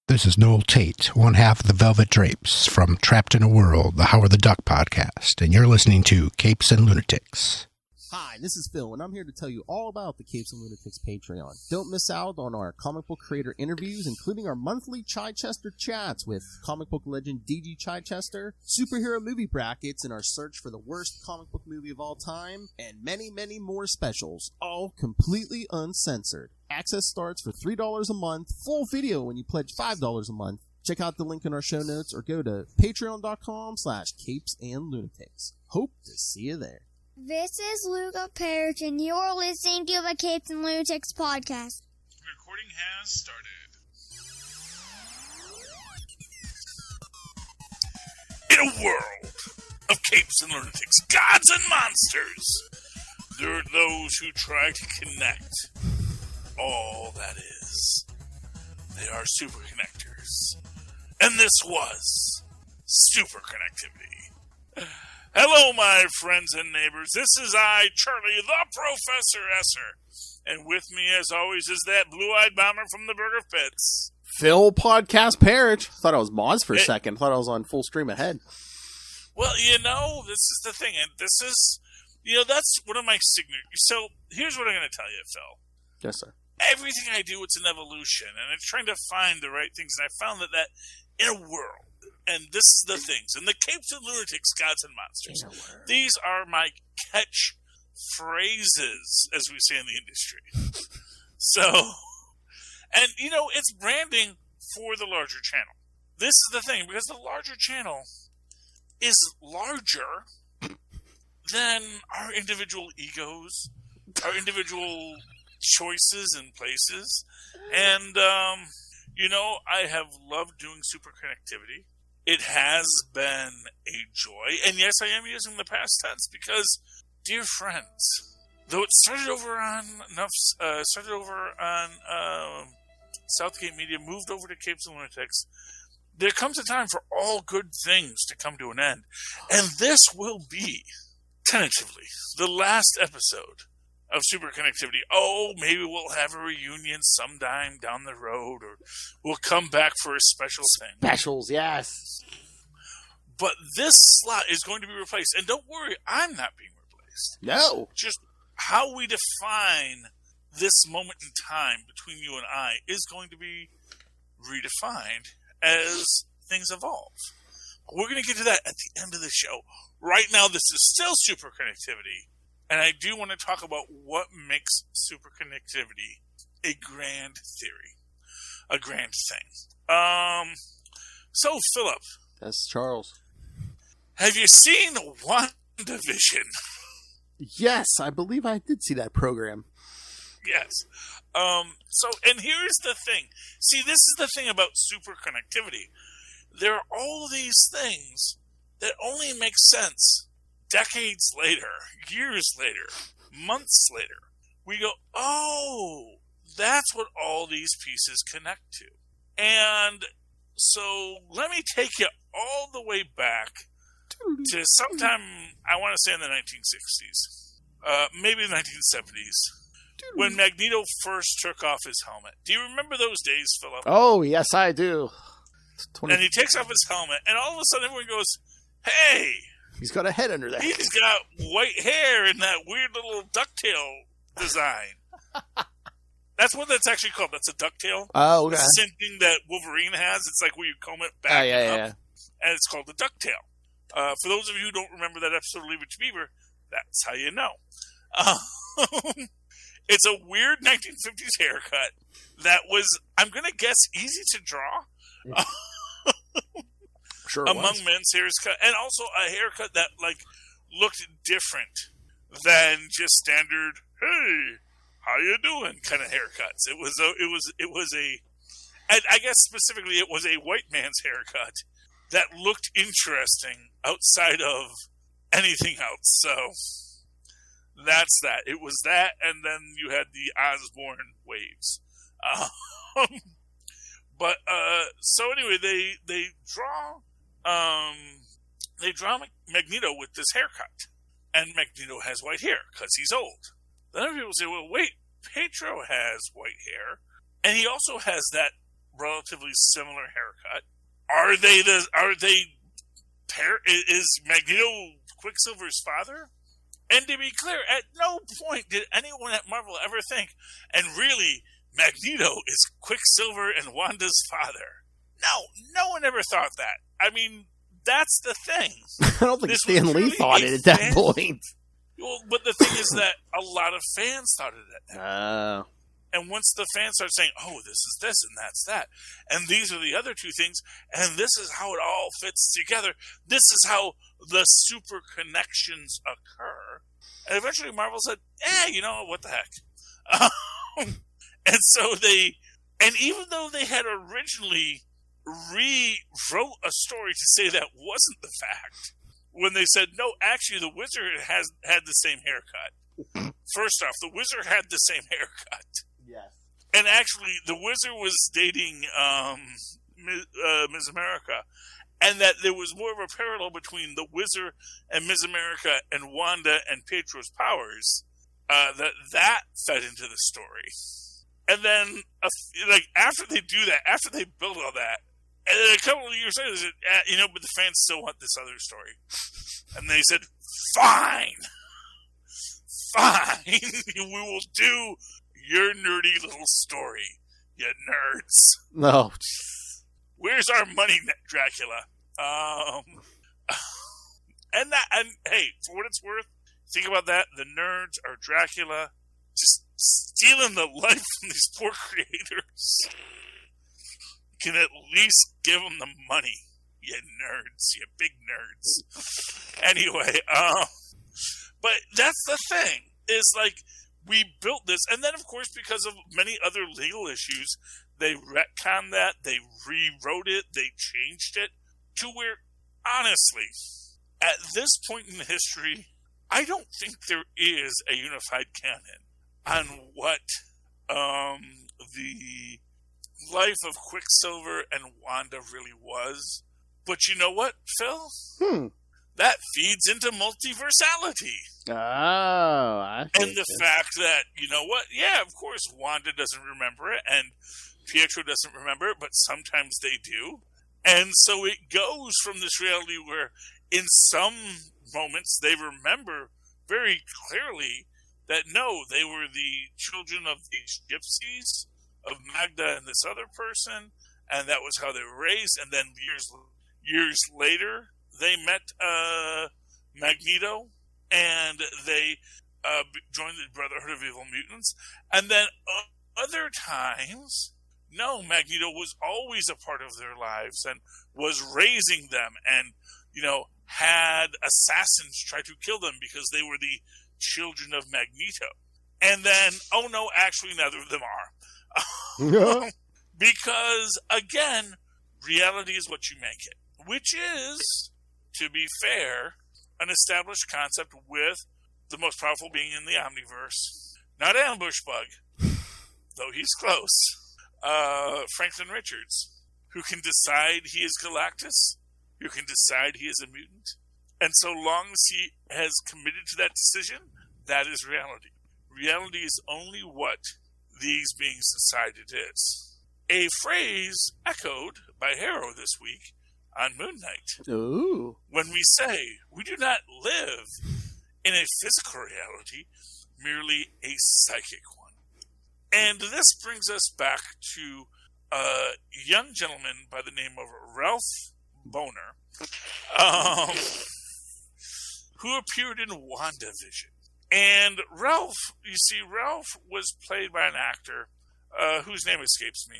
This is Noel Tate, one half of the Velvet Drapes from Trapped in a World, the Howard the Duck podcast, and you're listening to Capes and Lunatics. Hi, this is Phil, and I'm here to tell you all about the Capes and Lunatics Patreon. Don't miss out on our comic book creator interviews, including our monthly Chichester chats with comic book legend D.G. Chichester, superhero movie brackets in our search for the worst comic book movie of all time, and many, many more specials, all completely uncensored. Access starts for $3 a month, full video when you pledge $5 a month. Check out the link in our show notes or go to patreon.com/CapesandLunatics. Hope to see you there. This is Luca Perich, and you're listening to the Capes and Lunatics podcast. Recording has started. In a world of Capes and Lunatics, gods and monsters, there are those who try to connect all that is. They are superconnectors. And this was Superconnectivity. Hello, my friends and neighbors. This is I, Charlie, the Professor Esser. And with me, as always, is that blue-eyed bomber from the Burger Pits. Phil Podcast Perich. Thought I was Moz for a second. Thought I was on full stream ahead. Well, you know, this is the thing. And this is, you know, that's one of my signatures. So here's what I'm going to tell you, Phil. Yes, sir. Everything I do, it's an evolution. And I'm trying to find the right things. And I found that in a world, and this is the things, and the Capes and Lunatics, gods and monsters, these are my catch phrases, as we say in the industry. So, and you know, it's branding for the larger channel. This is the thing, because the larger channel is larger than our individual egos, our individual choices and places. And, you know, I have loved doing Superconnectivity. It has been a joy. And yes, I am using the past tense because, dear friends, though it started over on Southgate Media, moved over to Capes and Lunatics, there comes a time for all good things to come to an end. And this will be, tentatively, the last episode of Superconnectivity. Oh, maybe we'll have a reunion sometime down the road, or we'll come back for a special thing. Specials, yes. But this slot is going to be replaced. And don't worry, I'm not being replaced. No. Just how we define this moment in time between you and I is going to be redefined as things evolve. We're going to get to that at the end of the show. Right now, this is still Superconnectivity. And I do want to talk about what makes superconnectivity a grand theory, a grand thing. So, Philip. That's Charles. Have you seen WandaVision? Yes, I believe I did see that program. Yes. So, and here's the thing. See, this is the thing about superconnectivity. There are all these things that only make sense decades later, years later, months later. We go, oh, that's what all these pieces connect to. And so let me take you all the way back to sometime, I want to say in the 1960s, maybe the 1970s, when Magneto first took off his helmet. Do you remember those days, Philip? Oh, yes, I do. And he takes off his helmet, and all of a sudden everyone goes, hey! He's got a head under that. He's got white hair and that weird little ducktail design. That's what that's actually called. That's a ducktail. Oh, okay. The same thing that Wolverine has. It's like where you comb it back up. Yeah. And it's called the ducktail. For those of you who don't remember that episode of Leave It to Beaver, that's how you know. It's a weird 1950s haircut that was, I'm going to guess, easy to draw. Sure among men's haircut, and also a haircut that looked different than just standard "Hey, how you doing?" kind of haircuts. It was a, and I guess specifically it was a white man's haircut that looked interesting outside of anything else. So that's that. It was that, and then you had the Osborne waves. But so anyway, they draw Magneto with this haircut, and Magneto has white hair because he's old. Then other people say, well, wait, Pedro has white hair, and he also has that relatively similar haircut. Is Magneto Quicksilver's father? And to be clear, at no point did anyone at Marvel ever think, and really, Magneto is Quicksilver and Wanda's father. No one ever thought that. I mean, that's the thing. I don't think Stan Lee thought it at that point. Well, but the thing is that a lot of fans thought it at that point. And once the fans start saying, oh, this is this and that's that, and these are the other two things, and this is how it all fits together, this is how the super connections occur. And eventually Marvel said, you know, what the heck? And so and even though they had originally rewrote a story to say that wasn't the fact, when they said, no, actually the Wizard had the same haircut. First off, the Wizard had the same haircut. Yes. And actually, the Wizard was dating Ms. America, and that there was more of a parallel between the Wizard and Ms. America and Wanda and Pietro's powers, that fed into the story. And then, after they do that, after they build all that, and then a couple of years later, they said, but the fans still want this other story. And they said, fine, we will do your nerdy little story, you nerds. No. Where's our money, Dracula? And hey, for what it's worth, think about that. The nerds are Dracula, just stealing the life from these poor creators. You can at least give them the money, you nerds, you big nerds. Anyway, but that's the thing. Is we built this, and then, of course, because of many other legal issues, they retconned that, they rewrote it, they changed it, to where, honestly, at this point in history, I don't think there is a unified canon on what the life of Quicksilver and Wanda really was. But you know what, Phil? That feeds into multiversality. Oh, I see. And the fact that, you know what? Yeah, of course, Wanda doesn't remember it, and Pietro doesn't remember it, but sometimes they do. And so it goes from this reality where, in some moments, they remember very clearly that, no, they were the children of these gypsies, of Magda and this other person, and that was how they were raised. And then years later, they met Magneto, and they joined the Brotherhood of Evil Mutants. And then other times, no, Magneto was always a part of their lives and was raising them and, had assassins try to kill them because they were the children of Magneto. And then, oh no, actually neither of them are. Because, again, reality is what you make it. Which is, to be fair, an established concept with the most powerful being in the Omniverse. Not Ambush Bug, though he's close. Franklin Richards, who can decide he is Galactus, who can decide he is a mutant. And so long as he has committed to that decision, that is reality. Reality is only what these beings decide it is. A phrase echoed by Harrow this week on Moon Knight. Ooh. When we say we do not live in a physical reality, merely a psychic one. And this brings us back to a young gentleman by the name of Ralph Boehner, who appeared in WandaVision. And Ralph was played by an actor whose name escapes me.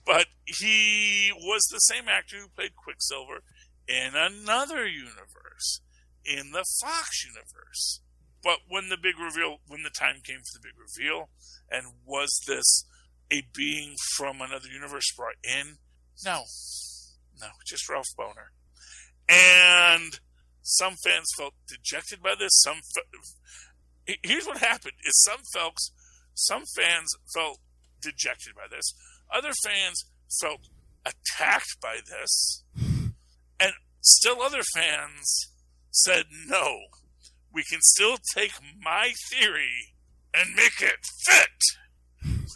But he was the same actor who played Quicksilver in another universe, in the Fox universe. But when the time came for the big reveal, and was this a being from another universe brought in? No, just Ralph Boehner. And some fans felt dejected by this. Here's what happened: is some fans felt dejected by this. Other fans felt attacked by this, and still other fans said, no, we can still take my theory and make it fit.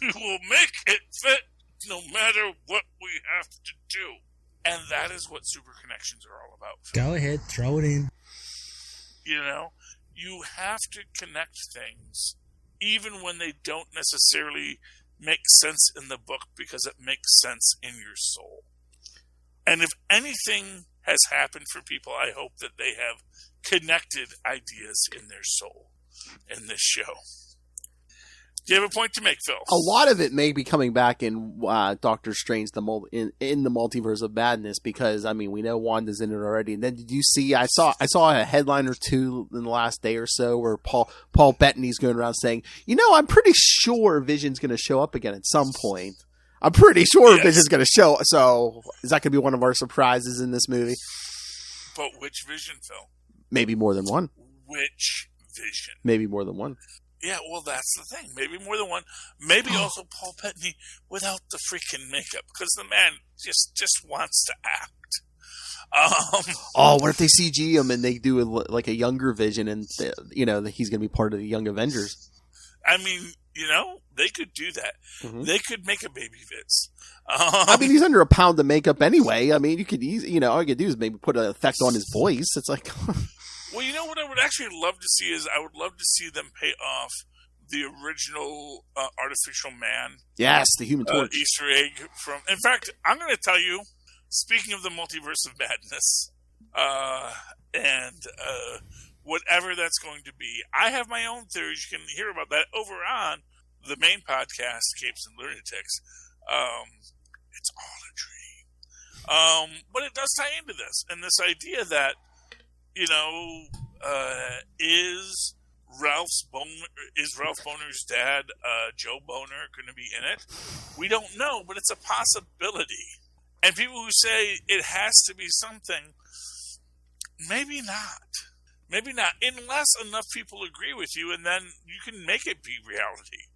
We will make it fit no matter what we have to do. And that is what super connections are all about. Go ahead, throw it in. You know, you have to connect things even when they don't necessarily make sense in the book because it makes sense in your soul. And if anything has happened for people, I hope that they have connected ideas in their soul in this show. Do you have a point to make, Phil? A lot of it may be coming back in Doctor Strange in the Multiverse of Madness because I mean we know Wanda's in it already. And then did you see? I saw a headline or two in the last day or so where Paul Bettany's going around saying, I'm pretty sure Vision's going to show up again at some point. I'm pretty sure Vision's going to show. So is that going to be one of our surprises in this movie? But which Vision, Phil? Maybe more than one. Which Vision? Maybe more than one. Yeah, well, that's the thing. Maybe more than one. Maybe also Paul Bettany without the freaking makeup, because the man just wants to act. What if they CG him and they do like a younger Vision, and that he's going to be part of the Young Avengers? I mean, they could do that. Mm-hmm. They could make a baby Viz. I mean, he's under a pound of makeup anyway. I mean, you could all you could do is maybe put an effect on his voice. It's like. Well, what I would actually love to see is I would love to see them pay off the original artificial man. Yes, the Human Torch. Easter egg from... In fact, I'm going to tell you, speaking of the Multiverse of Madness, and whatever that's going to be, I have my own theories. You can hear about that over on the main podcast, Capes and Lunatics. It's all a dream. But it does tie into this, and this idea that is Ralph Boehner's dad, Joe Boehner, going to be in it? We don't know, but it's a possibility. And people who say it has to be something, maybe not. Maybe not, unless enough people agree with you, and then you can make it be reality.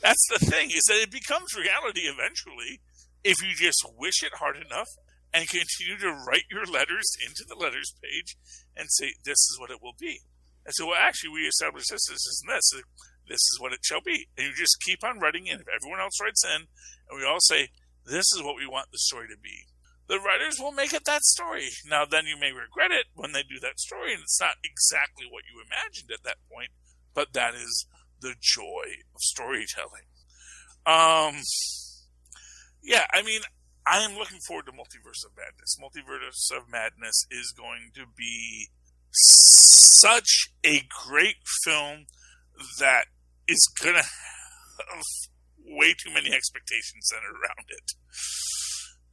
That's the thing, is that it becomes reality eventually if you just wish it hard enough and continue to write your letters into the letters page and say, this is what it will be. And so, well, actually, we established this, and this. This is what it shall be. And you just keep on writing in. If everyone else writes in, and we all say, this is what we want the story to be, the writers will make it that story. Now, then you may regret it when they do that story, and it's not exactly what you imagined at that point, but that is the joy of storytelling. Yeah, I mean, I am looking forward to Multiverse of Madness. Multiverse of Madness is going to be such a great film that is going to have way too many expectations centered around it.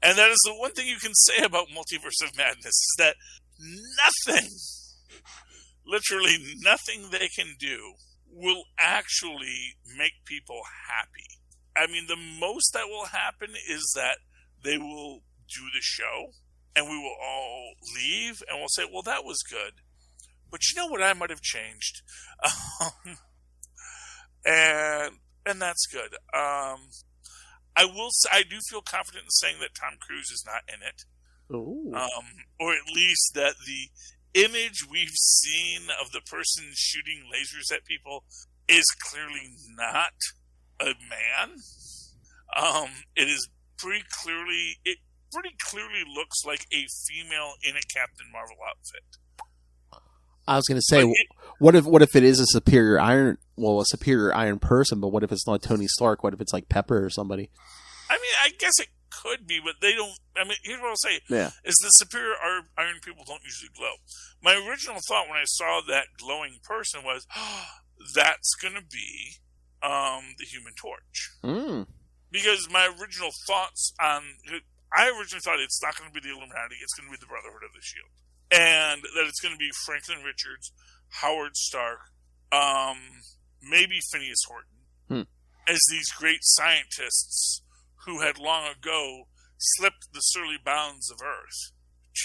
And that is the one thing you can say about Multiverse of Madness, is that nothing, literally nothing they can do will actually make people happy. I mean, the most that will happen is that they will do the show, and we will all leave, and we'll say, well, that was good. But you know what I might have changed? And that's good. I do feel confident in saying that Tom Cruise is not in it. Or at least that the image we've seen of the person shooting lasers at people is clearly not a man. It is pretty clearly looks like a female in a Captain Marvel outfit. I was going to say, what if it is a superior Iron person, but what if it's not Tony Stark? What if it's like Pepper or somebody? I mean, I guess it could be, but they don't. I mean, here's what I'll say: is the superior Iron people don't usually glow. My original thought when I saw that glowing person was, that's going to be the Human Torch. Because my original thoughts I originally thought it's not going to be the Illuminati; it's going to be the Brotherhood of the Shield. And that it's going to be Franklin Richards, Howard Stark, maybe Phineas Horton, as these great scientists who had long ago slipped the surly bounds of Earth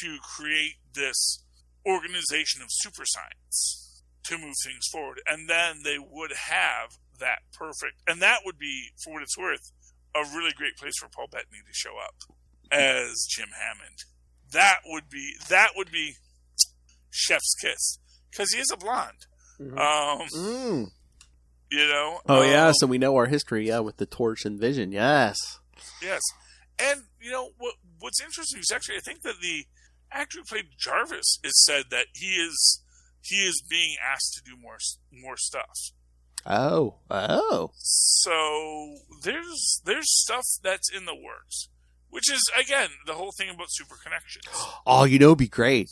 to create this organization of super science to move things forward. And then they would have that perfect, and that would be, for what it's worth, a really great place for Paul Bettany to show up as Jim Hammond. That would be chef's kiss, because he is a blonde. You know? Oh, yes, and we know our history, with the Torch and Vision, yes. Yes. And, what's interesting is actually, I think that the actor who played Jarvis is said that he is being asked to do more stuff. Oh. So there's stuff that's in the works, which is, again, the whole thing about super connections. Oh, it'd be great.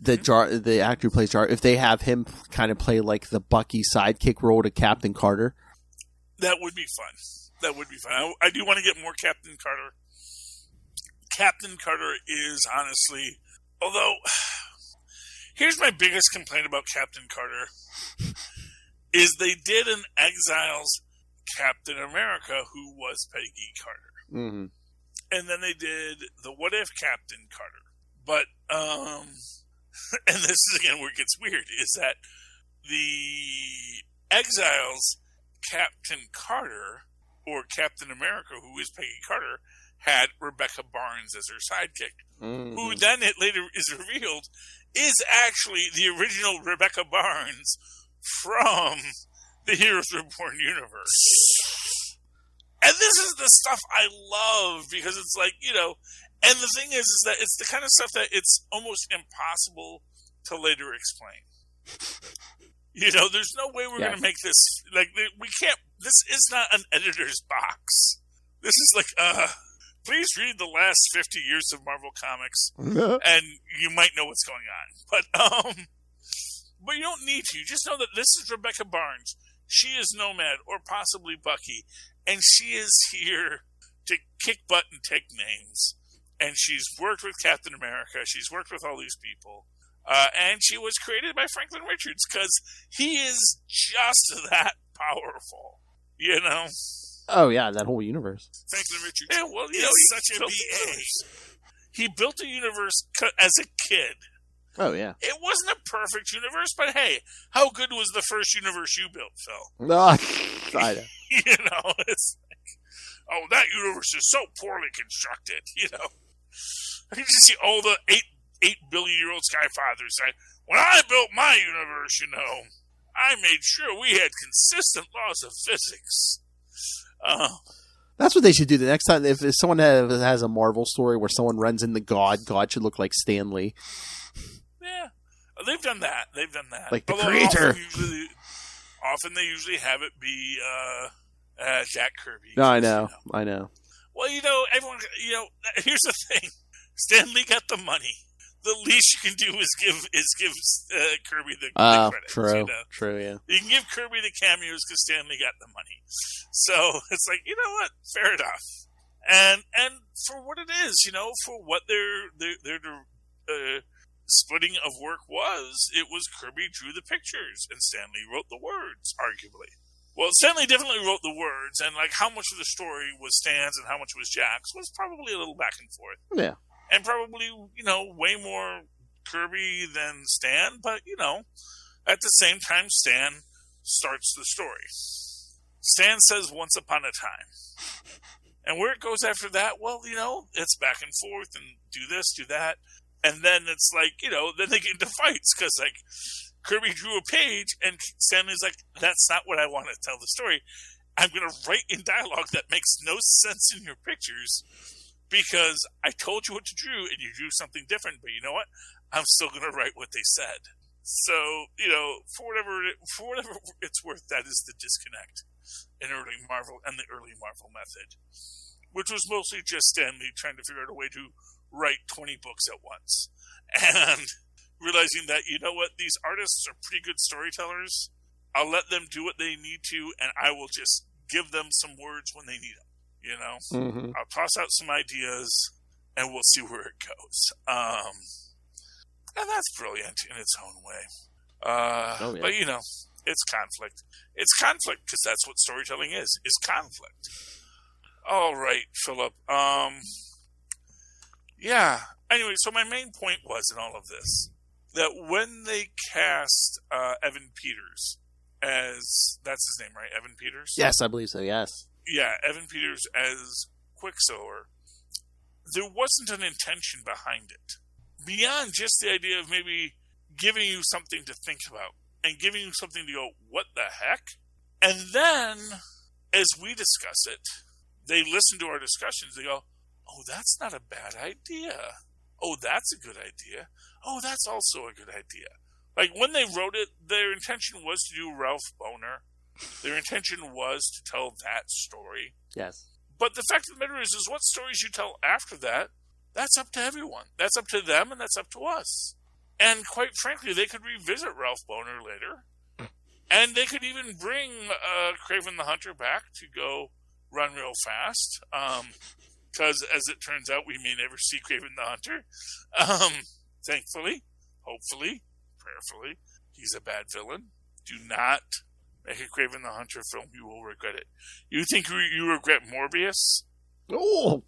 The actor who plays Jarvis, if they have him kind of play like the Bucky sidekick role to Captain Carter. That would be fun. I do want to get more Captain Carter. Captain Carter is honestly, although, here's my biggest complaint about Captain Carter, is they did an Exiles Captain America who was Peggy Carter. Mm-hmm. And then they did the What If Captain Carter. But, and this is again where it gets weird, is that the Exiles Captain Carter, or Captain America, who is Peggy Carter, had Rebecca Barnes as her sidekick, who then it later is revealed is actually the original Rebecca Barnes from the Heroes Reborn universe. And this is the stuff I love, because it's like, and the thing is that it's the kind of stuff that it's almost impossible to later explain. There's no way we're going to make this, we can't, this is not an editor's box. This is like, please read the last 50 years of Marvel Comics, and you might know what's going on. But you don't need to. Just know that this is Rebecca Barnes. She is Nomad, or possibly Bucky, and she is here to kick butt and take names. And she's worked with Captain America. She's worked with all these people. And she was created by Franklin Richards, because he is just that powerful. Oh, yeah, that whole universe. Franklin Richards. Yeah, well, he's such a BA. He built a universe as a kid. Oh, yeah. It wasn't a perfect universe, but hey, how good was the first universe you built, Phil? No, I know. It's like, that universe is so poorly constructed, You can just see all the 8 billion-year-old Skyfathers say, when I built my universe, I made sure we had consistent laws of physics. That's what they should do the next time. If someone has a Marvel story where someone runs into God should look like Stan Lee. Yeah, they've done that. Like the creator. Often they usually have it be Jack Kirby. No, I know. Well, everyone. Here's the thing: Stan Lee got the money. The least you can do is give Kirby the credits. True, yeah. You can give Kirby the cameos because Stan Lee got the money. So it's like, what? Fair enough. And for what it is, for what their splitting of work was, it was Kirby drew the pictures and Stan Lee wrote the words, arguably. Well, Stan Lee definitely wrote the words, and like how much of the story was Stan's and how much was Jack's was probably a little back and forth. Yeah. And probably, way more Kirby than Stan, but, at the same time, Stan starts the story. Stan says, once upon a time. And where it goes after that, well, it's back and forth and do this, do that. And then it's like, then they get into fights because, like, Kirby drew a page and Stanley's like, that's not what I want to tell the story. I'm going to write in dialogue that makes no sense in your pictures because I told you what to do and you drew something different. But you know what? I'm still going to write what they said. So, for whatever it's worth, that is the disconnect in early Marvel and the early Marvel method, which was mostly just Stan Lee trying to figure out a way to write 20 books at once and realizing that, these artists are pretty good storytellers. I'll let them do what they need to, and I will just give them some words when they need them. Mm-hmm. I'll toss out some ideas, and we'll see where it goes. And that's brilliant in its own way. Yeah. But, it's conflict. It's conflict because that's what storytelling is conflict. All right, Philip. Yeah. Anyway, so my main point was in all of this that when they cast Evan Peters as, that's his name, right? Evan Peters? Yes, I believe so, yes. Yeah, Evan Peters as Quicksilver, there wasn't an intention behind it. Beyond just the idea of maybe giving you something to think about and giving you something to go, what the heck? And then, as we discuss it, they listen to our discussions. They go, oh, that's not a bad idea. Oh, that's a good idea. Oh, that's also a good idea. Like, when they wrote it, their intention was to do Ralph Boehner. Their intention was to tell that story. Yes. But the fact of the matter is what stories you tell after that, that's up to everyone. That's up to them, and that's up to us. And quite frankly, they could revisit Ralph Boehner later. And they could even bring Kraven the Hunter back to go run real fast. Because, as it turns out, we may never see Kraven the Hunter. Thankfully, hopefully, prayerfully, he's a bad villain. Do not make a Kraven the Hunter film. You will regret it. You think you regret Morbius? Oh!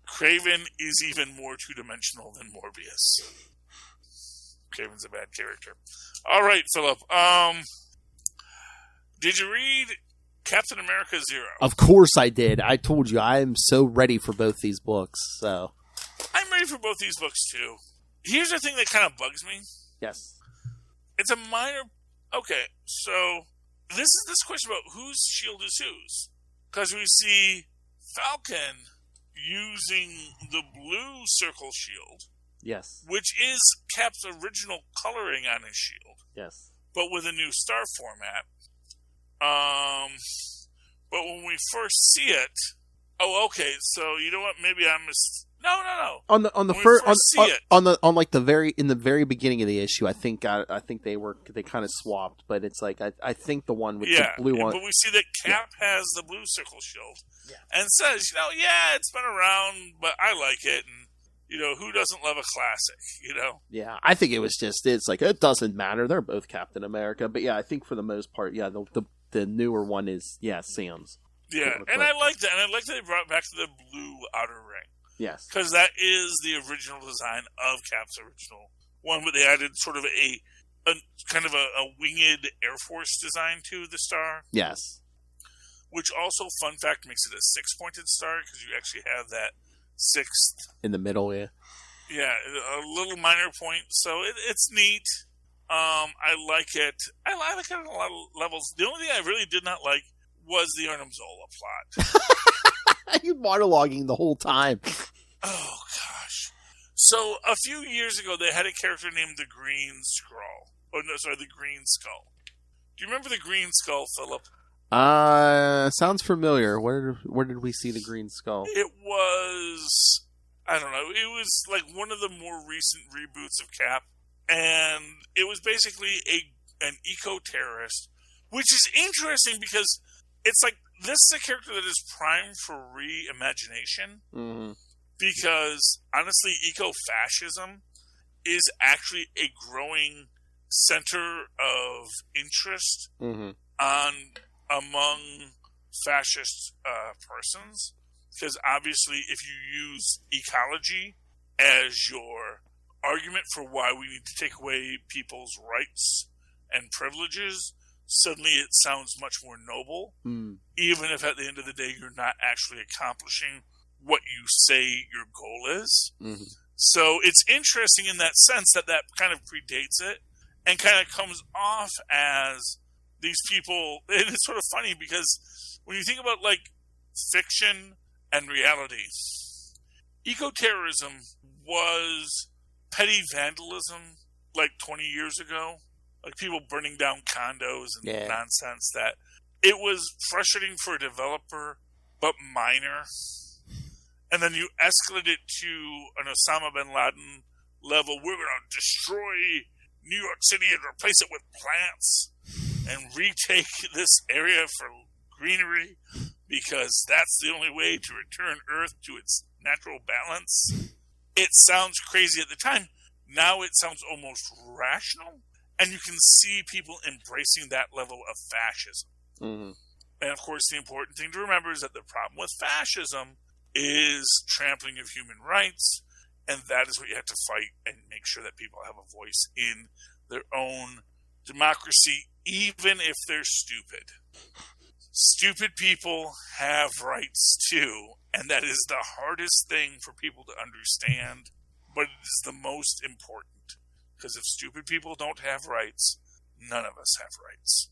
Kraven is even more two-dimensional than Morbius. Kraven's a bad character. All right, Philip. Did you read Captain America 0? Of course I did. I told you, I am so ready for both these books. So I'm ready for both these books, too. Here's the thing that kind of bugs me. Yes. It's a minor... Okay, so this is this question about whose shield is whose. Because we see Falcon using the blue circle shield. Yes. Which is Cap's original coloring on his shield. Yes. But with a new star format. But when we first see it... Oh, okay, so you know what? Maybe I'm No. On the when first the very beginning of the issue, I think they kind of swapped, but it's like I think the one with the blue one. But we see that Cap has the blue circle shield, and says, it's been around, but I like it, and who doesn't love a classic, Yeah, I think it's like it doesn't matter. They're both Captain America, but I think for the most part, the newer one is Sam's. Yeah, and I like that, and I like that they brought back the blue outer ring. Yes. Because that is the original design of Cap's original one, but they added sort of a kind of a winged Air Force design to the star. Yes. Which also, fun fact, makes it a 6-pointed star, because you actually have that 6th. In the middle, yeah. Yeah, a little minor point, so it's neat. I like it. I like it on a lot of levels. The only thing I really did not like was the Arnim Zola plot. You monologuing the whole time. Oh, gosh. So, a few years ago, they had a character named the Green Skrull. Oh, no, sorry, the Green Skull. Do you remember the Green Skull, Philip? Sounds familiar. Where did we see the Green Skull? It was... I don't know. It was like one of the more recent reboots of Cap. And it was basically an eco-terrorist. Which is interesting because... It's like, this is a character that is primed for reimagination. Mm-hmm. Because, honestly, eco-fascism is actually a growing center of interest among fascist persons. Because, obviously, if you use ecology as your argument for why we need to take away people's rights and privileges... Suddenly it sounds much more noble, even if at the end of the day you're not actually accomplishing what you say your goal is. Mm-hmm. So it's interesting in that sense that kind of predates it and kind of comes off as these people. And it's sort of funny because when you think about like fiction and reality, eco-terrorism was petty vandalism like 20 years ago. Like people burning down condos and nonsense that it was frustrating for a developer, but minor. And then you escalate it to an Osama bin Laden level. We're going to destroy New York City and replace it with plants and retake this area for greenery because that's the only way to return Earth to its natural balance. It sounds crazy at the time. Now it sounds almost rational. And you can see people embracing that level of fascism. Mm-hmm. And, of course, the important thing to remember is that the problem with fascism is trampling of human rights, and that is what you have to fight and make sure that people have a voice in their own democracy, even if they're stupid. Stupid people have rights, too, and that is the hardest thing for people to understand, but it is the most important. Because if stupid people don't have rights, none of us have rights.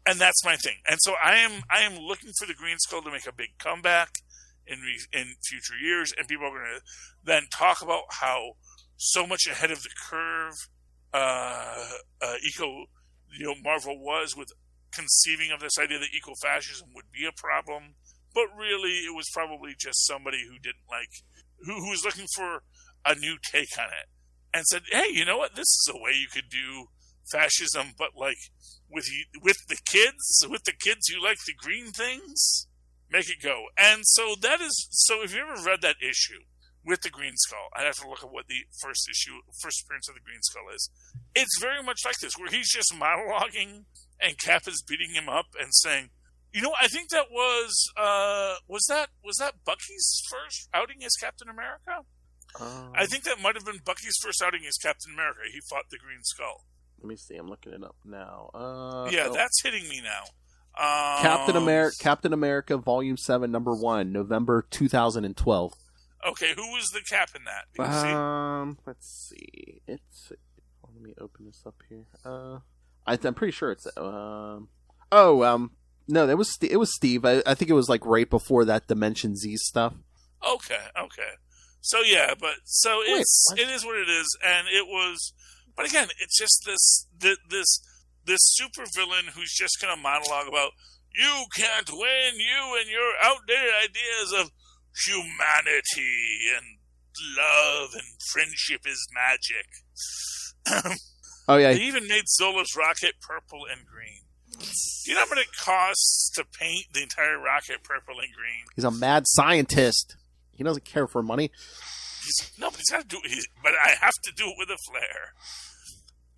And that's my thing. And so I am looking for the Green Skull to make a big comeback in future years, and people are going to then talk about how so much ahead of the curve Marvel was with conceiving of this idea that eco-fascism would be a problem, but really it was probably just somebody who didn't who was looking for a new take on it, and said, hey, you know what, this is a way you could do fascism, but with the kids who like the green things, make it go. And so if you ever read that issue with the Green Skull, I'd have to look at what the first appearance of the Green Skull is. It's very much like this, where he's just monologuing and Cap is beating him up and saying, I think that was that Bucky's first outing as Captain America? I think that might have been Bucky's first outing as Captain America. He fought the Green Skull. Let me see. I'm looking it up now. That's hitting me now. Captain America, Volume 7, Number 1, November 2012. Okay, who was the Cap in that? Did you see? Let's see. Let me open this up here. I'm pretty sure it's. No, it was Steve. I think it was right before that Dimension Z stuff. Okay. So yeah, it is what it is, and it was. But again, it's just this supervillain who's just going to monologue about you can't win, you and your outdated ideas of humanity and love and friendship is magic. Oh yeah, they even made Zola's rocket purple and green. Do you know how much it costs to paint the entire rocket purple and green? He's a mad scientist. He doesn't care for money. But he's got to do it. But I have to do it with a flare.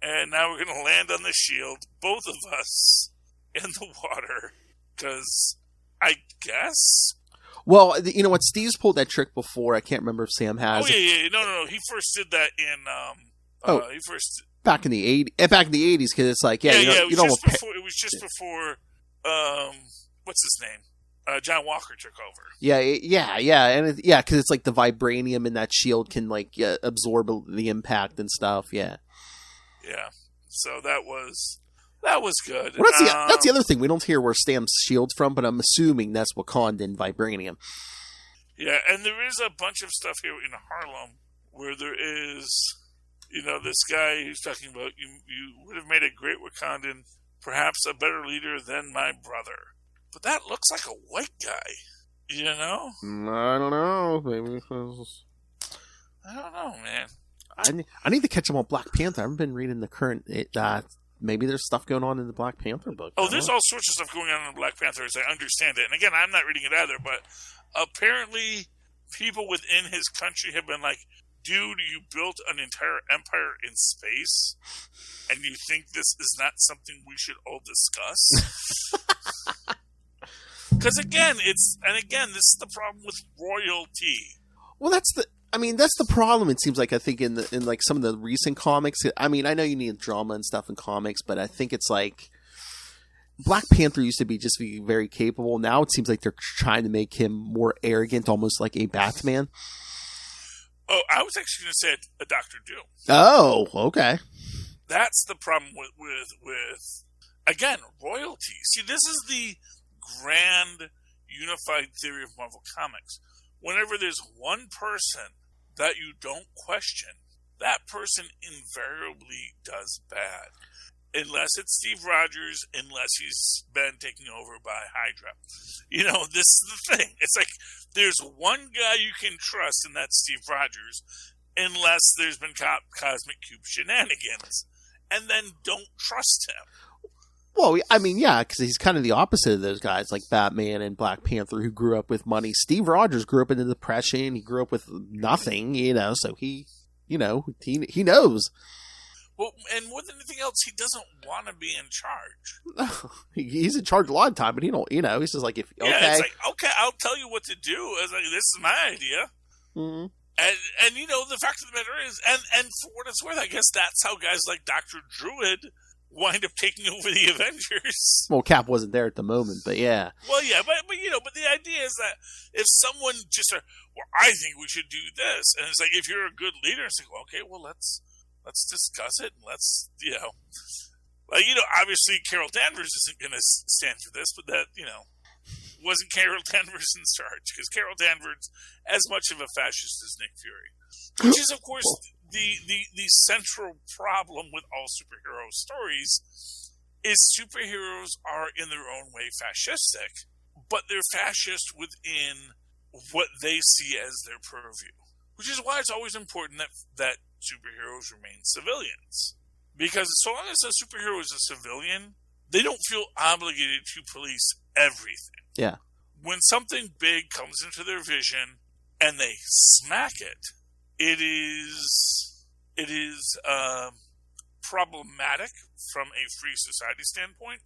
And now we're going to land on the shield, both of us, in the water. Because, I guess... Well, you know what? Steve's pulled that trick before. I can't remember if Sam has. Oh, yeah. No. He first did that in... Back in the 80s, because it's it was just before... what's his name? John Walker took over. Yeah, and because it's the vibranium in that shield can absorb the impact and stuff. Yeah. So that was good. Well, that's the other thing. We don't hear where Sam's shield's from, but I'm assuming that's Wakandan vibranium. Yeah, and there is a bunch of stuff here in Harlem where there is, this guy who's talking about you would have made a great Wakandan, perhaps a better leader than my brother. But that looks like a white guy, I don't know. Maybe I don't know, man. I need to catch up on Black Panther. I haven't been reading the current. Maybe there's stuff going on in the Black Panther book. Oh, there's all sorts of stuff going on in Black Panther, as I understand it. And again, I'm not reading it either, but apparently people within his country have been like, dude, you built an entire empire in space, and you think this is not something we should all discuss? Because again, this is the problem with royalty. Well, that's the problem. It seems like, I think in some of the recent comics. I mean, I know you need drama and stuff in comics, but I think it's Black Panther used to be just very capable. Now it seems like they're trying to make him more arrogant, almost like a Batman. Oh, I was actually going to say a Dr. Doom. Oh, okay. That's the problem with again, royalty. See, this is the grand unified theory of Marvel Comics. Whenever there's one person that you don't question, that person invariably does bad. Unless it's Steve Rogers, unless he's been taken over by Hydra. This is the thing. It's like there's one guy you can trust, and that's Steve Rogers, unless there's been Cosmic Cube shenanigans. And then don't trust him. Well, I mean, yeah, because he's kind of the opposite of those guys, like Batman and Black Panther, who grew up with money. Steve Rogers grew up in the Depression. He grew up with nothing, so he knows. Well, and more than anything else, he doesn't want to be in charge. He's in charge a lot of time, but he don't. He's just like, it's like, okay, I'll tell you what to do. It's like, this is my idea. Mm-hmm. And the fact of the matter is, and for what it's worth, I guess that's how guys like Dr. Druid wind up taking over the Avengers. Well, Cap wasn't there at the moment, but yeah. Well, yeah, but the idea is that if someone just I think we should do this, and it's like, if you're a good leader, it's like, okay, well, let's discuss it, and let's, Like, obviously Carol Danvers isn't going to stand for this, but that, wasn't Carol Danvers in charge, because Carol Danvers as much of a fascist as Nick Fury, which is, of course, the central problem with all superhero stories is superheroes are in their own way fascistic, but they're fascist within what they see as their purview, which is why it's always important that superheroes remain civilians, because so long as a superhero is a civilian, they don't feel obligated to police everything. Yeah. When something big comes into their vision and they smack it, it is problematic from a free society standpoint,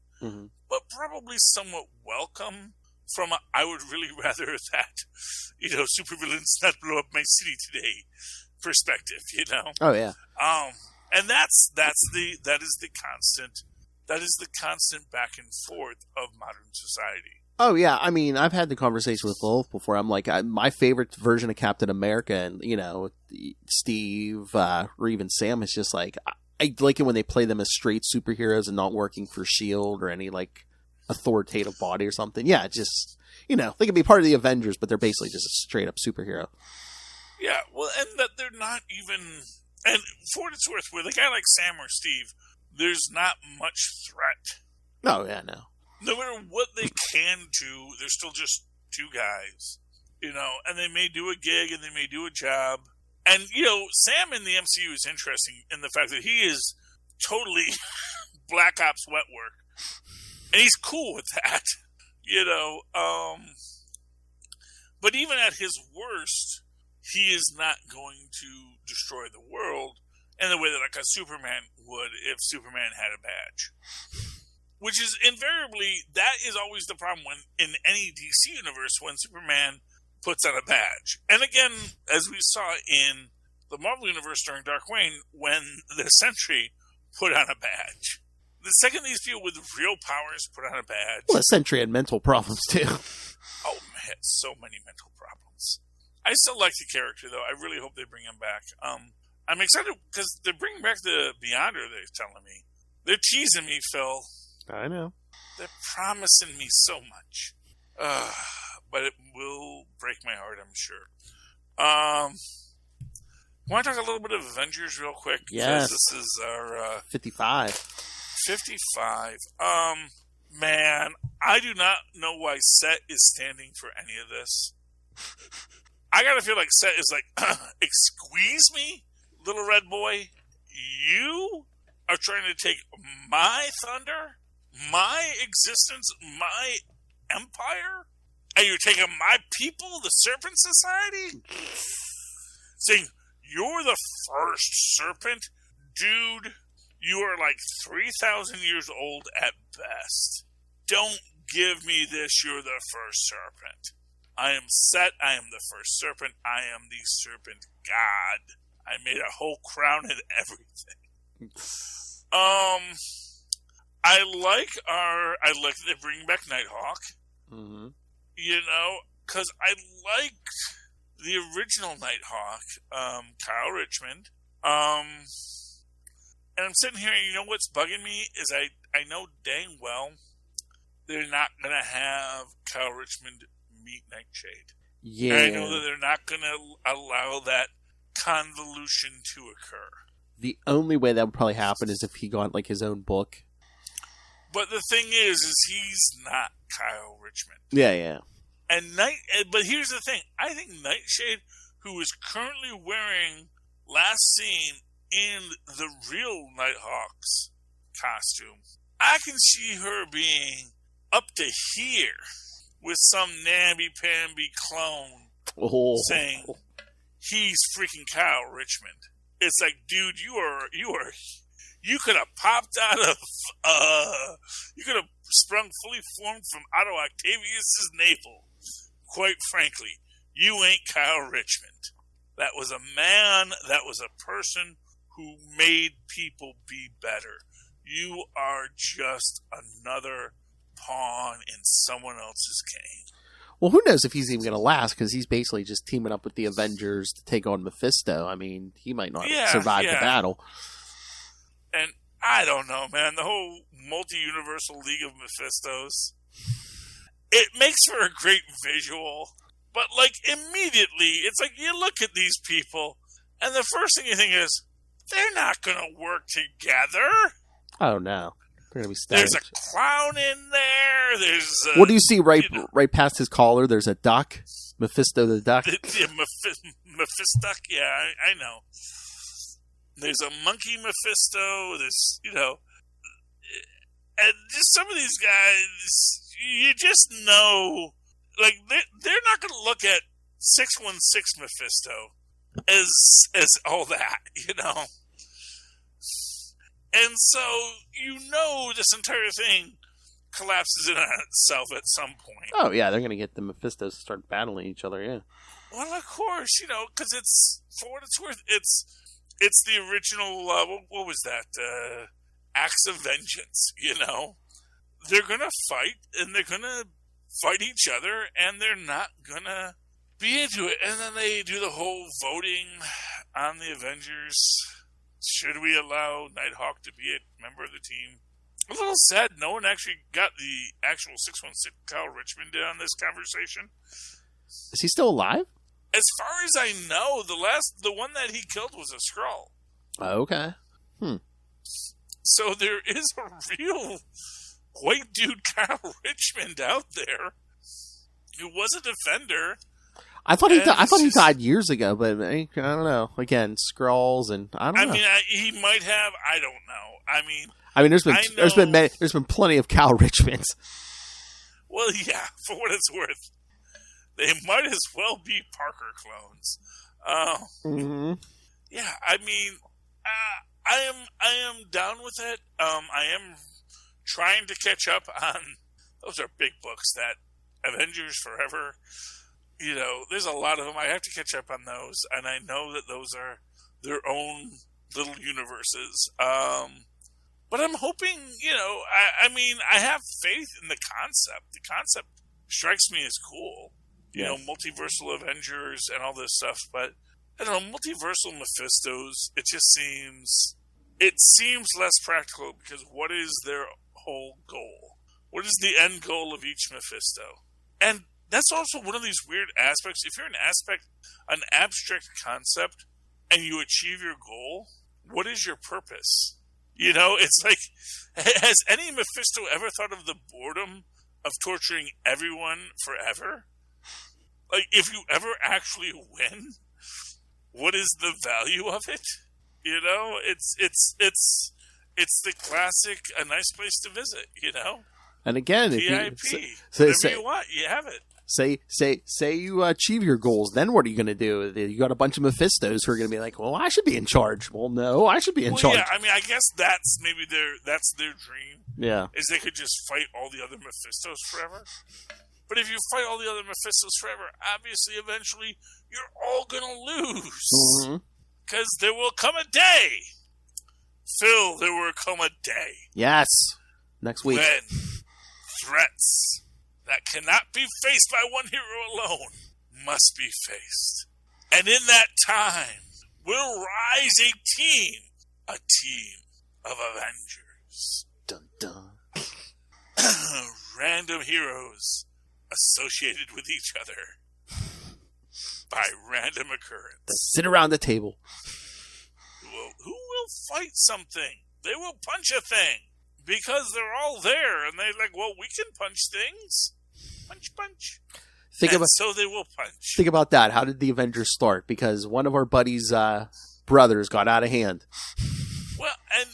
but probably somewhat welcome from I would really rather that, supervillains not blow up my city today perspective, Oh yeah. And that is the constant back and forth of modern society. Oh yeah, I mean, I've had the conversation with Wolf before. I'm like, my favorite version of Captain America, and Steve or even Sam is just like, I like it when they play them as straight superheroes and not working for S.H.I.E.L.D. or any like authoritative body or something. Yeah, just they can be part of the Avengers, but they're basically just a straight up superhero. Yeah, well, and that they're not even, and for what it's worth, with a guy like Sam or Steve, there's not much threat. Oh yeah, no. No matter what they can do, they're still just two guys, and they may do a gig and they may do a job. And, Sam in the MCU is interesting in the fact that he is totally Black Ops wet work. And he's cool with that, But even at his worst, he is not going to destroy the world in the way that like a Superman would if Superman had a badge. Which is invariably, that is always the problem when in any DC universe when Superman puts on a badge. And again, as we saw in the Marvel Universe during Dark Reign, when the Sentry put on a badge. The second these people with real powers put on a badge... Well, the Sentry had mental problems, too. Oh, man, so many mental problems. I still like the character, though. I really hope they bring him back. I'm excited, because they're bringing back the Beyonder, they're telling me. They're teasing me, Phil. I know. They're promising me so much. But it will break my heart, I'm sure. Want to talk a little bit of Avengers real quick? Yes. This is our... 55. 55. Man, I do not know why Set is standing for any of this. I gotta feel like Set is like, excuse me, little red boy? You are trying to take my thunder? My existence, my empire, and you're taking my people, the Serpent Society? Saying, you're the first serpent? Dude, you are like 3,000 years old at best. Don't give me this, you're the first serpent. I am Set, I am the first serpent, I am the serpent god. I made a whole crown and everything. I like that they're bringing back Nighthawk. Mm-hmm. Because I liked the original Nighthawk, Kyle Richmond. And I'm sitting here, and what's bugging me is I know dang well they're not going to have Kyle Richmond meet Nightshade. Yeah. And I know that they're not going to allow that convolution to occur. The only way that would probably happen is if he got like his own book. But the thing is he's not Kyle Richmond. Yeah. But here's the thing. I think Nightshade, who is currently wearing, last seen in the real Nighthawk's costume, I can see her being up to here with some namby-pamby clone saying he's freaking Kyle Richmond. It's like, dude, you could have popped out of, you could have sprung fully formed from Otto Octavius' navel. Quite frankly, you ain't Kyle Richmond. That was a man, that was a person who made people be better. You are just another pawn in someone else's game. Well, who knows if he's even going to last, because he's basically just teaming up with the Avengers to take on Mephisto. I mean, he might not survive the battle. And I don't know, man. The whole multi-universal League of Mephistos. It makes for a great visual, but like immediately, it's like you look at these people, and the first thing you think is, they're not going to work together. Oh no, they're going to be stabbing. There's a clown in there. There's what do you see right past his collar? There's a duck, Mephisto the duck. Mephistuck, yeah, I know. There's a monkey Mephisto. There's and just some of these guys, you just know, like they're not going to look at 616 Mephisto as all that, And so this entire thing collapses in on itself at some point. Oh yeah, they're going to get the Mephistos to start battling each other. Yeah. Well, of course, because it's, for what it's worth, it's the original. What was that? Acts of Vengeance. They're gonna fight, and they're gonna fight each other, and they're not gonna be into it. And then they do the whole voting on the Avengers. Should we allow Nighthawk to be a member of the team? A little sad. No one actually got the actual 616 Kyle Richmond in on this conversation. Is he still alive? As far as I know, the one that he killed was a Skrull. Oh, okay. So there is a real white dude, Kyle Richmond, out there who was a Defender. I thought he died years ago, but I don't know. Again, Skrulls, and I don't know. He might have. I don't know. I mean, there's been plenty of Kyle Richmonds. Well, yeah. For what it's worth, they might as well be Parker clones. Yeah. I am down with it. I am trying to catch up on. Those are big books. That Avengers Forever. There's a lot of them. I have to catch up on those, and I know that those are their own little universes. But I'm hoping, I have faith in the concept. The concept strikes me as cool. Multiversal Avengers and all this stuff. But, I don't know, multiversal Mephistos, it seems less practical, because what is their whole goal? What is the end goal of each Mephisto? And that's also one of these weird aspects. If you're an abstract concept, and you achieve your goal, what is your purpose? It's like, has any Mephisto ever thought of the boredom of torturing everyone forever? Like, if you ever actually win, what is the value of it? It's the classic, a nice place to visit, And again, VIP, if you want, you have it. Say you achieve your goals, then what are you going to do? You got a bunch of Mephistos who are going to be like, well, I should be in charge. Well, no, I should be in charge. Yeah, I guess that's maybe their dream. Yeah. Is they could just fight all the other Mephistos forever. But if you fight all the other Mephistos forever, obviously, eventually, you're all going to lose. Because there will come a day. Phil, there will come a day. Yes. Next week. When threats that cannot be faced by one hero alone must be faced. And in that time will rise a team of Avengers. Dun dun. Random heroes associated with each other by random occurrence. They sit around the table. Who will fight something? They will punch a thing. Because they're all there, and they're like, well, we can punch things. Punch. So they will punch. Think about that. How did the Avengers start? Because one of our buddies' brothers got out of hand. Well, and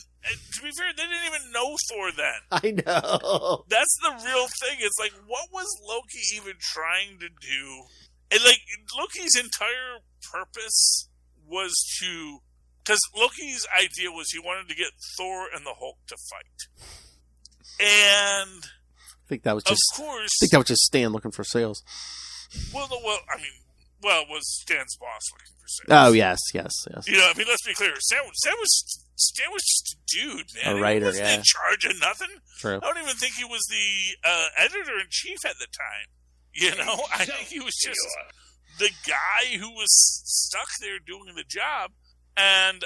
to be fair, they didn't even know Thor then. I know. That's the real thing. It's like, what was Loki even trying to do? And like, Loki's entire purpose was to... Because Loki's idea was he wanted to get Thor and the Hulk to fight. And... I think that was just... Of course... I think that was just Stan looking for sales. Well, it was Stan's boss looking for sales. Oh, yes. Let's be clear. Stan was just a dude, man. A writer, he wasn't in charge of nothing. True. I don't even think he was the editor-in-chief at the time. I think he was just the guy who was stuck there doing the job. And,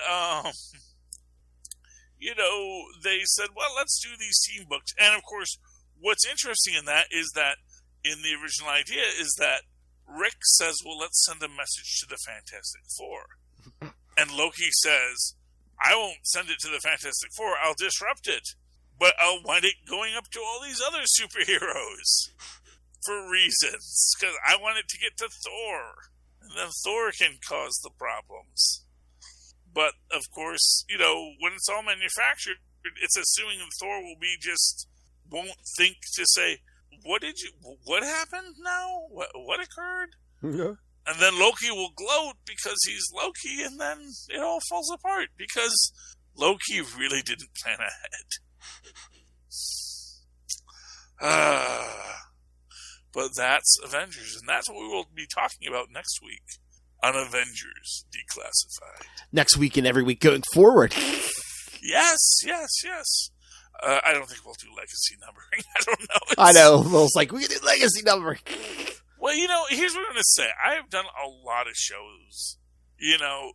they said, well, let's do these team books. And, of course, what's interesting in that is that in the original idea is that Rick says, well, let's send a message to the Fantastic Four. And Loki says, I won't send it to the Fantastic Four. I'll disrupt it. But I'll wind it going up to all these other superheroes for reasons. Because I want it to get to Thor. And then Thor can cause the problems. But, of course, when it's all manufactured, it's assuming that Thor won't think to say, what happened now? What occurred? Yeah. And then Loki will gloat because he's Loki, and then it all falls apart because Loki really didn't plan ahead. But that's Avengers, and that's what we will be talking about next week on Avengers Declassified. Next week and every week going forward. Yes. I don't think we'll do legacy numbering. I don't know. I know. Will's like, we can do legacy numbering. Well, here's what I'm going to say. I have done a lot of shows,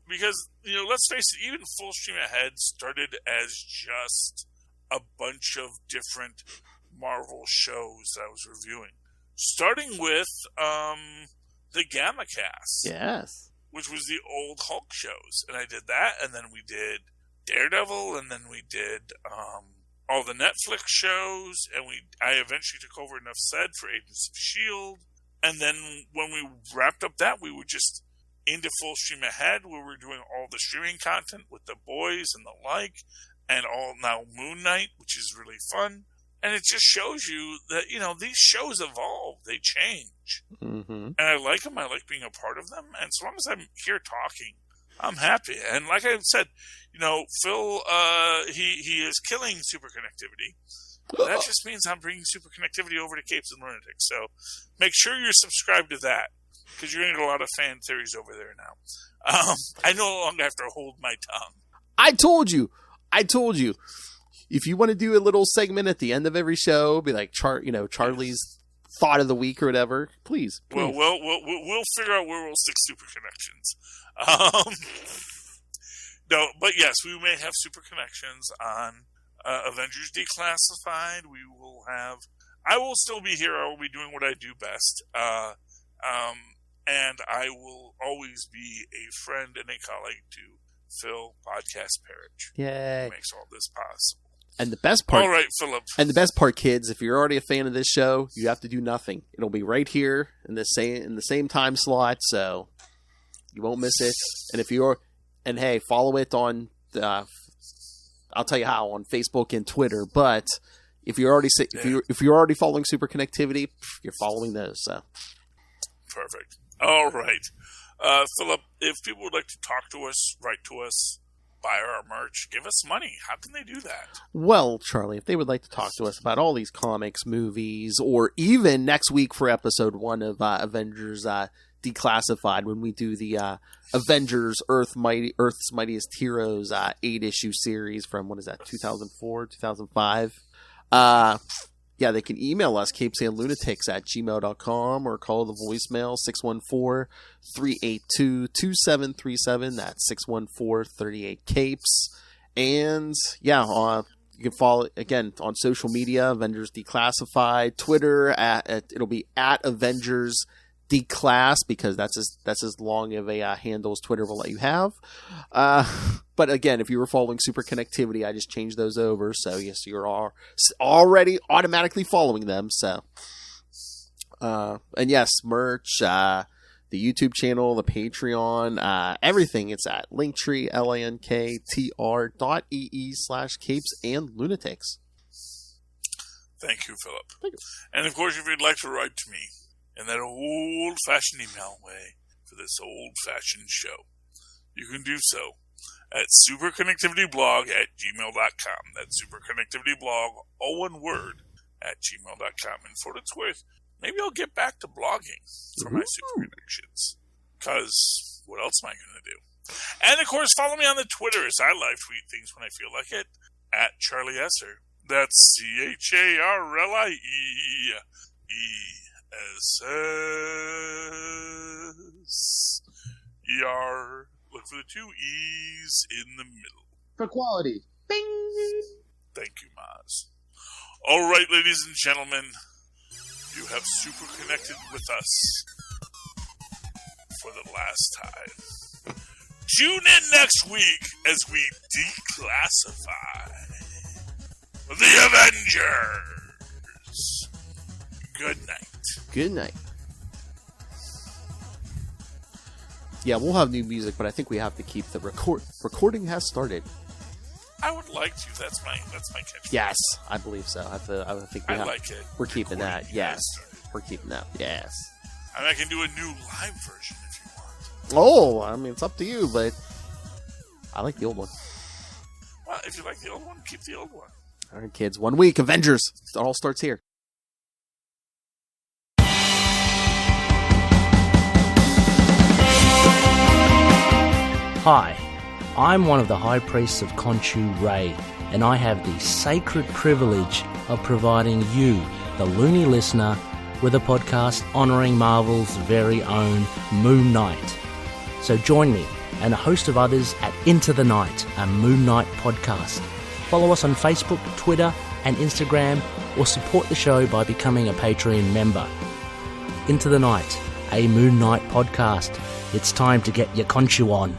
because, let's face it, even Full Stream Ahead started as just a bunch of different Marvel shows that I was reviewing. Starting with the Gamma Cast. Yes. Which was the old Hulk shows. And I did that, and then we did Daredevil, and then we did all the Netflix shows, and I eventually took over Enough Said for Agents of S.H.I.E.L.D., and then when we wrapped up that, we were just into Full Stream Ahead, where we're doing all the streaming content with The Boys and the like, and all now Moon Knight, which is really fun. And it just shows you that, these shows evolve. They change. Mm-hmm. And I like them. I like being a part of them. And as long as I'm here talking, I'm happy. And like I said, Phil, he is killing Superconnectivity. That just means I'm bringing Superconnectivity over to Capes and Lunatics. So make sure you're subscribed to that, because you're going to get a lot of fan theories over there now. I no longer have to hold my tongue. I told you. If you want to do a little segment at the end of every show, be like, Charlie's thought of the week or whatever, please. Well, we'll figure out where we'll stick Super Connections. No, but yes, we may have Super Connections on Avengers Declassified. I will still be here. I will be doing what I do best. And I will always be a friend and a colleague to Phil Podcast Perich. Yay. Who makes all this possible. And the best part, all right, Philip. And the best part, kids, if you're already a fan of this show, you have to do nothing. It'll be right here in the same time slot, so you won't miss it. And hey, follow it on. I'll tell you how, on Facebook and Twitter. But if you're already following Superconnectivity, you're following those. So perfect. All right, Philip. If people would like to talk to us, write to us, buy our merch, give us money, how can they do that? Well, Charlie, if they would like to talk to us about all these comics, movies, or even next week for episode 1 of Avengers Declassified, when we do the Avengers Earth's Mightiest Heroes 8-issue series from, 2004, 2005? They can email us, CapesandLunatics@gmail.com, or call the voicemail 614-382-2737. That's 614-38-CAPES. And you can follow again on social media, Avengers Declassified, Twitter it'll be at Avengers Declass, because that's as long of a handle as Twitter will let you have. But again, if you were following Superconnectivity, I just changed those over. So yes, you're already automatically following them. So, and yes, merch, the YouTube channel, the Patreon, everything. It's at Linktree, linktr.ee/CapesandLunatics. Thank you, Philip. Thank you. And of course, if you'd like to write to me in that old-fashioned email way for this old-fashioned show, you can do so at superconnectivityblog@gmail.com. That's superconnectivityblog, all one word, @gmail.com. And for what it's worth, maybe I'll get back to blogging for my Super Connections, because what else am I going to do? And of course, follow me on the Twitter, as I live tweet things when I feel like it, @Charlie Esser. That's CharlieEsser. Look for the 2 E's in the middle. For quality. Bing! Thank you, Maz. All right, ladies and gentlemen, you have super connected with us for the last time. Tune in next week as we declassify the Avengers. Good night. Good night. Yeah, we'll have new music, but I think we have to keep the recording has started. I would like to. That's my catchphrase. Yes, I believe so. I think we have. like it. We're keeping that. Recording Yes, has started. we're keeping that. Yes. And I can do a new live version if you want. Oh, I mean, it's up to you, but I like the old one. Well, if you like the old one, keep the old one. All right, kids. 1 week, Avengers. It all starts here. Hi, I'm one of the High Priests of Khonshu Ray, and I have the sacred privilege of providing you, the loony listener, with a podcast honouring Marvel's very own Moon Knight. So join me and a host of others at Into the Night, a Moon Knight podcast. Follow us on Facebook, Twitter and Instagram, or support the show by becoming a Patreon member. Into the Night, a Moon Knight podcast. It's time to get your Khonshu on.